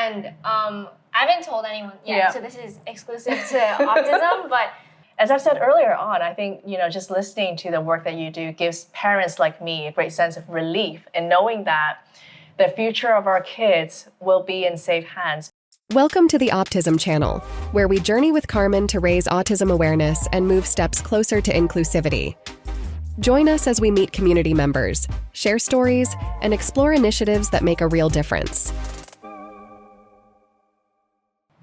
And I haven't told anyone yet, so this is exclusive to Optism, but as I've said earlier on, I think, just listening to the work that you do gives parents like me a great sense of relief in knowing that the future of our kids will be in safe hands. Welcome to the Optism channel, where we journey with Carmen to raise autism awareness and move steps closer to inclusivity. Join us as we meet community members, share stories, and explore initiatives that make a real difference.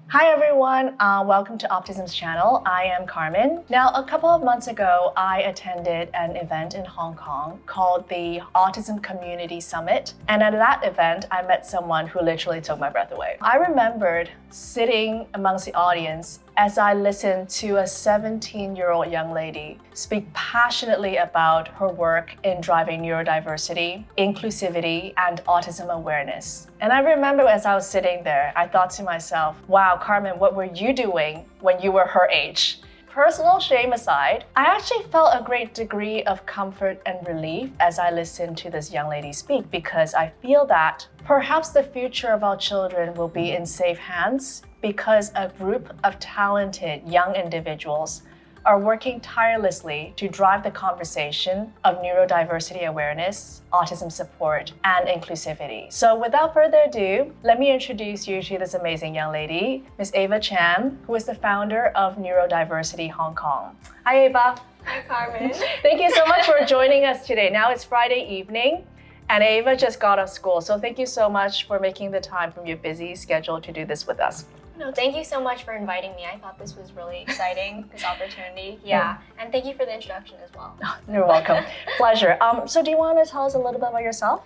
Hi everyone, welcome to Optism's channel. I am Carmen. Now, a couple of months ago, I attended an event in Hong Kong called the Autism Community Summit. And at that event, I met someone who literally took my breath away. I remembered sitting amongst the audience as I listened to a 17-year-old young lady speak passionately about her work in driving neurodiversity, inclusivity, and autism awareness. And I remember as I was sitting there, I thought to myself, wow, Carmen, what were you doing when you were her age? Personal shame aside, I actually felt a great degree of comfort and relief as I listened to this young lady speak, because I feel that perhaps the future of our children will be in safe hands because a group of talented young individuals are working tirelessly to drive the conversation of neurodiversity awareness, autism support, and inclusivity. So without further ado, let me introduce you to this amazing young lady, Ms. Ava Cham, who is the founder of Neurodiversity Hong Kong. Hi, Ava. Hi, Carmen. Thank you so much for joining us today. Now it's Friday evening, and Ava just got off school. So thank you so much for making the time from your busy schedule to do this with us. No, thank you so much for inviting me. I thought this was really exciting, this opportunity. Yeah, and thank you for the introduction as well. Oh, you're welcome. Pleasure. So do you want to tell us a little bit about yourself?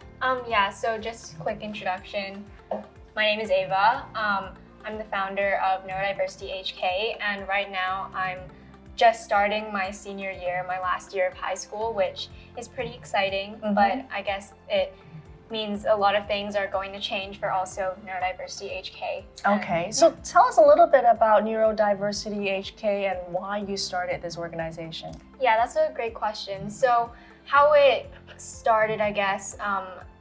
Yeah, so just a quick introduction. My name is Ava. I'm the founder of Neurodiversity HK, and right now I'm just starting my senior year, my last year of high school, which is pretty exciting, but I guess it means a lot of things are going to change for also Neurodiversity HK. Okay, so tell us a little bit about Neurodiversity HK and why you started this organization. Yeah, that's a great question. So how it started, I guess,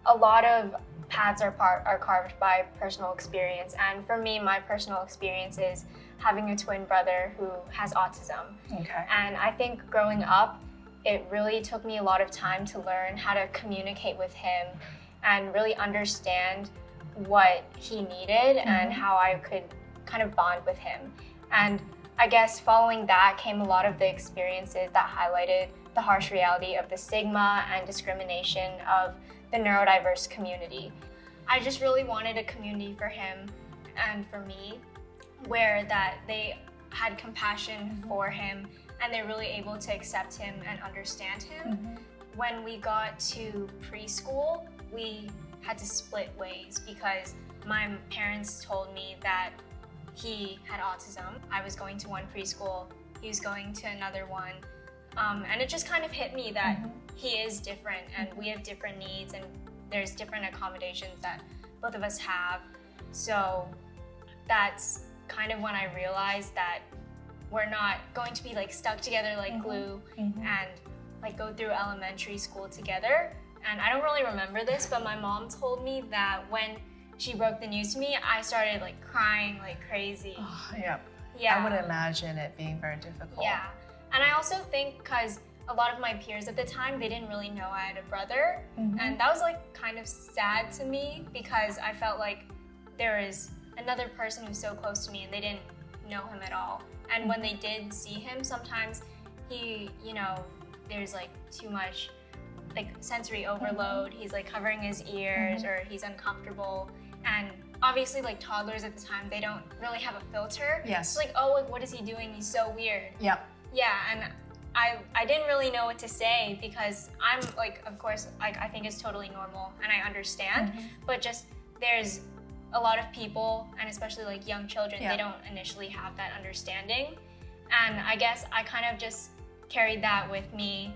a lot of paths are carved by personal experience. And for me, my personal experience is having a twin brother who has autism. Okay. And I think growing up, it really took me a lot of time to learn how to communicate with him and really understand what he needed and how I could kind of bond with him. And I guess following that came a lot of the experiences that highlighted the harsh reality of the stigma and discrimination of the neurodiverse community. I just really wanted a community for him and for me where that they had compassion for him and they're really able to accept him and understand him. When we got to preschool, we had to split ways because my parents told me that he had autism. I was going to one preschool, he was going to another one. And it just kind of hit me that he is different and we have different needs and there's different accommodations that both of us have. So that's kind of when I realized that we're not going to be like stuck together like glue and like go through elementary school together. And I don't really remember this, but my mom told me that when she broke the news to me, I started like crying like crazy. Oh, yeah. Yeah. I would imagine it being very difficult. Yeah. And I also think because a lot of my peers at the time, they didn't really know I had a brother. And that was like kind of sad to me because I felt like there is another person who's so close to me and they didn't know him at all. And when they did see him, sometimes he, there's like too much like sensory overload. He's like covering his ears or he's uncomfortable. And obviously like toddlers at the time, they don't really have a filter. Yes. It's like, oh, like, what is he doing? He's so weird. Yep. Yeah, and I didn't really know what to say because I'm like, of course, like I think it's totally normal and I understand, but just there's a lot of people and especially like young children, they don't initially have that understanding. And I guess I kind of just carried that with me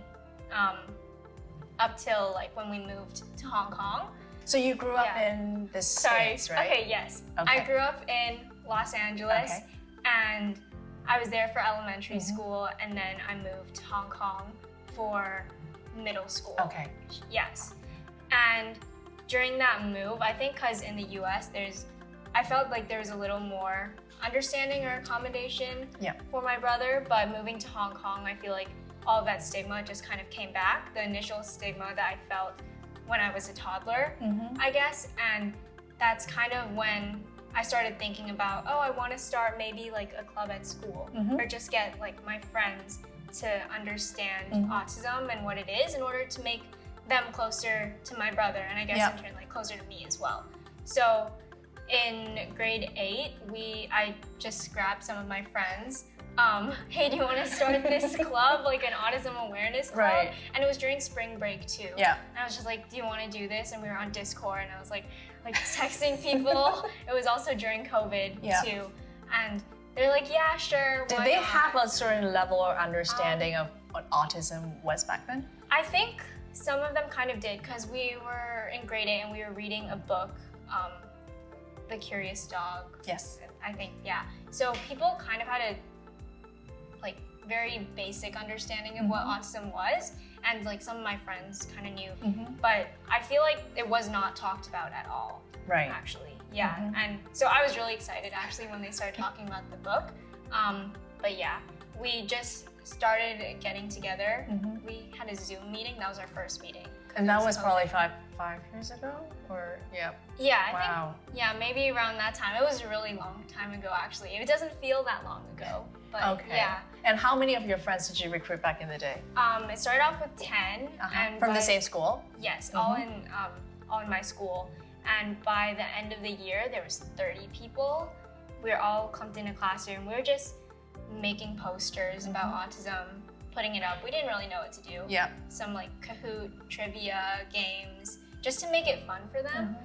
up till like when we moved to Hong Kong. So you grew up in the States, right? Okay, yes. Okay. I grew up in Los Angeles and I was there for elementary school and then I moved to Hong Kong for middle school. Okay. Yes. And during that move, I think because in the US there's I felt like there was a little more understanding or accommodation for my brother, but moving to Hong Kong, I feel like all of that stigma just kind of came back. The initial stigma that I felt when I was a toddler, I guess, and that's kind of when I started thinking about, oh, I want to start maybe like a club at school or just get like my friends to understand autism and what it is in order to make them closer to my brother and I guess in turn like closer to me as well. So in grade 8, I just grabbed some of my friends. Hey, do you want to start this club, like an autism awareness club? Right. And it was during spring break too. Yeah. And I was just like, do you want to do this? And we were on Discord and I was like texting people. It was also during COVID too. And they're like, yeah, sure. Did they have a certain level or understanding of what autism was back then? I think some of them kind of did because we were in grade 8 and we were reading a book, The Curious Dog. Yes. I think, yeah. So people kind of had a like very basic understanding of what autism was, and like some of my friends kind of knew, but I feel like it was not talked about at all. Right. Actually, yeah. And so I was really excited actually when they started talking about the book. But yeah, we just started getting together. We had a Zoom meeting. That was our first meeting. And that was probably five years ago, or Yeah, I think, yeah, maybe around that time. It was a really long time ago, actually. It doesn't feel that long ago, but yeah. And how many of your friends did you recruit back in the day? It started off with 10. And from the same school? Yes, all in my school. And by the end of the year, there was 30 people. We were all clumped in a classroom. We were just making posters about autism, putting it up. We didn't really know what to do. Yeah. Some like Kahoot, trivia, games, just to make it fun for them.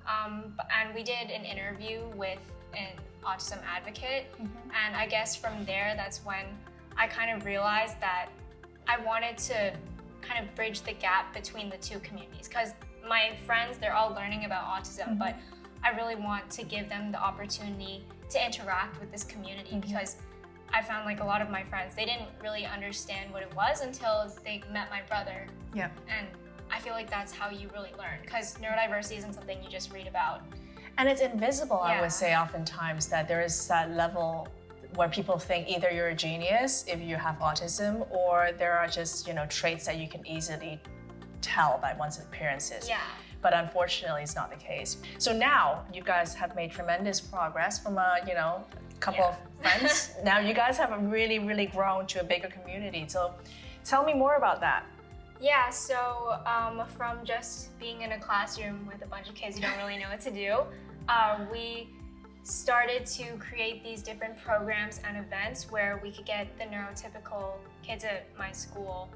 And we did an interview with an autism advocate. And I guess from there, that's when I kind of realized that I wanted to kind of bridge the gap between the two communities. Because my friends, they're all learning about autism, but I really want to give them the opportunity to interact with this community because I found like a lot of my friends, they didn't really understand what it was until they met my brother. Yeah. And I feel like that's how you really learn because neurodiversity isn't something you just read about. And it's invisible, I would say, oftentimes, that there is that level where people think either you're a genius if you have autism, or there are just, traits that you can easily tell by one's appearances. Yeah. But unfortunately, it's not the case. So now you guys have made tremendous progress from a, couple of friends. Now you guys have really, really grown to a bigger community. So tell me more about that. Yeah, so from just being in a classroom with a bunch of kids who don't really know what to do, we started to create these different programs and events where we could get the neurotypical kids at my school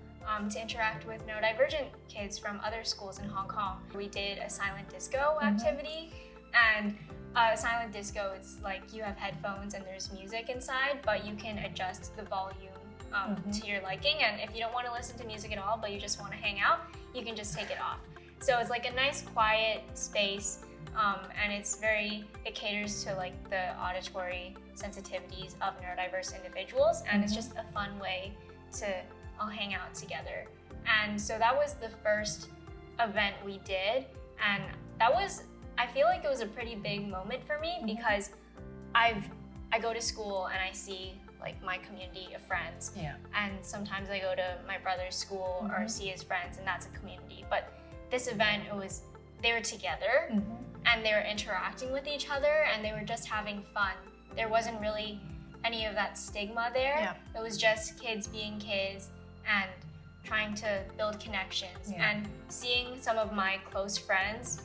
to interact with neurodivergent kids from other schools in Hong Kong. We did a silent disco activity, and silent disco, it's like you have headphones and there's music inside, but you can adjust the volume to your liking, and if you don't want to listen to music at all, but you just want to hang out, you can just take it off. So it's like a nice quiet space, and it caters to like the auditory sensitivities of neurodiverse individuals, and it's just a fun way to all hang out together. And so that was the first event we did, and I feel like it was a pretty big moment for me because I go to school and I see like my community of friends, and sometimes I go to my brother's school or see his friends, and that's a community. But this event, they were together and they were interacting with each other, and they were just having fun. There wasn't really any of that stigma there. It was just kids being kids and trying to build connections, and seeing some of my close friends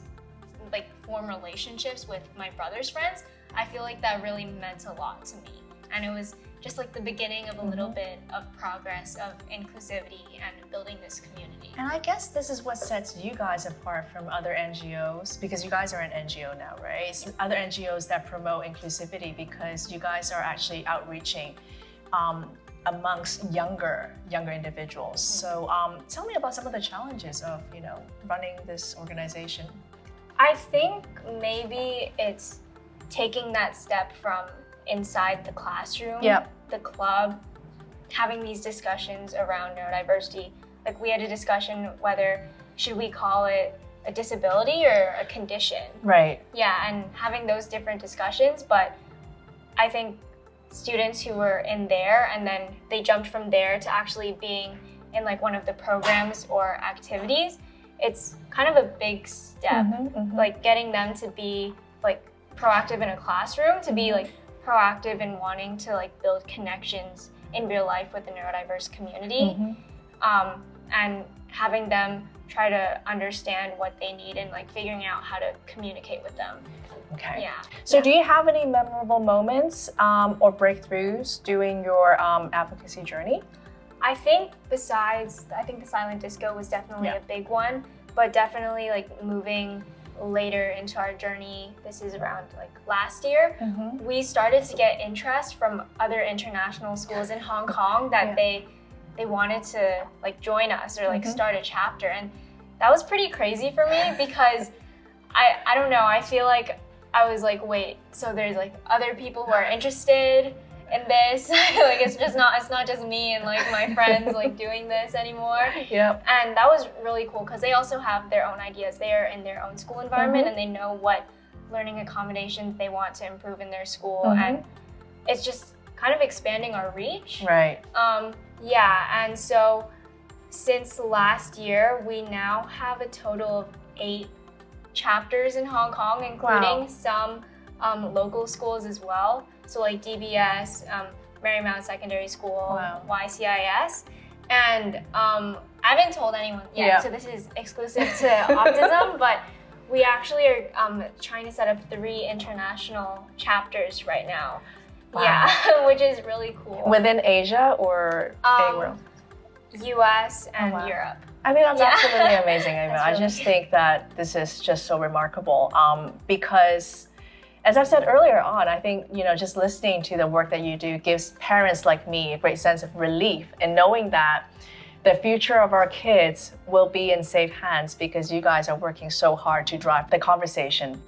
like form relationships with my brother's friends. I feel like that really meant a lot to me, and it was just like the beginning of a little bit of progress of inclusivity and building this community. And I guess this is what sets you guys apart from other NGOs, because you guys are an NGO now, right? It's other NGOs that promote inclusivity, because you guys are actually outreaching amongst younger individuals. So tell me about some of the challenges of running this organization. I think maybe it's taking that step from inside the classroom, the club, having these discussions around neurodiversity. Like we had a discussion whether should we call it a disability or a condition. Right. Yeah, and having those different discussions, but I think students who were in there and then they jumped from there to actually being in like one of the programs or activities, it's kind of a big step. Like getting them to be like proactive in a classroom, to be like proactive in wanting to like build connections in real life with the neurodiverse community, and having them try to understand what they need and like figuring out how to communicate with them. Okay. Yeah. So do you have any memorable moments or breakthroughs during your advocacy journey? I think the silent disco was definitely a big one, but definitely like moving later into our journey, this is around like last year, we started to get interest from other international schools in Hong Kong that they wanted to like join us or like start a chapter, and that was pretty crazy for me because I don't know, I feel like I was like, wait, so there's like other people who are interested in this. Like it's not just me and like my friends like doing this anymore. Yep. And that was really cool because they also have their own ideas. They are in their own school environment and they know what learning accommodations they want to improve in their school, and it's just kind of expanding our reach. Right. Yeah, and so since last year, we now have a total of 8 chapters in Hong Kong, including some local schools as well. So like DBS, Marymount Secondary School, YCIS. And I haven't told anyone yet, so this is exclusive to Optism, but we actually are trying to set up 3 international chapters right now. Wow. Yeah, which is really cool. Within Asia or big world? US and Europe. I mean, that's absolutely amazing, Ava. That's I really just think that this is just so remarkable because, as I've said earlier on, I think, you know, just listening to the work that you do gives parents like me a great sense of relief in knowing that the future of our kids will be in safe hands because you guys are working so hard to drive the conversation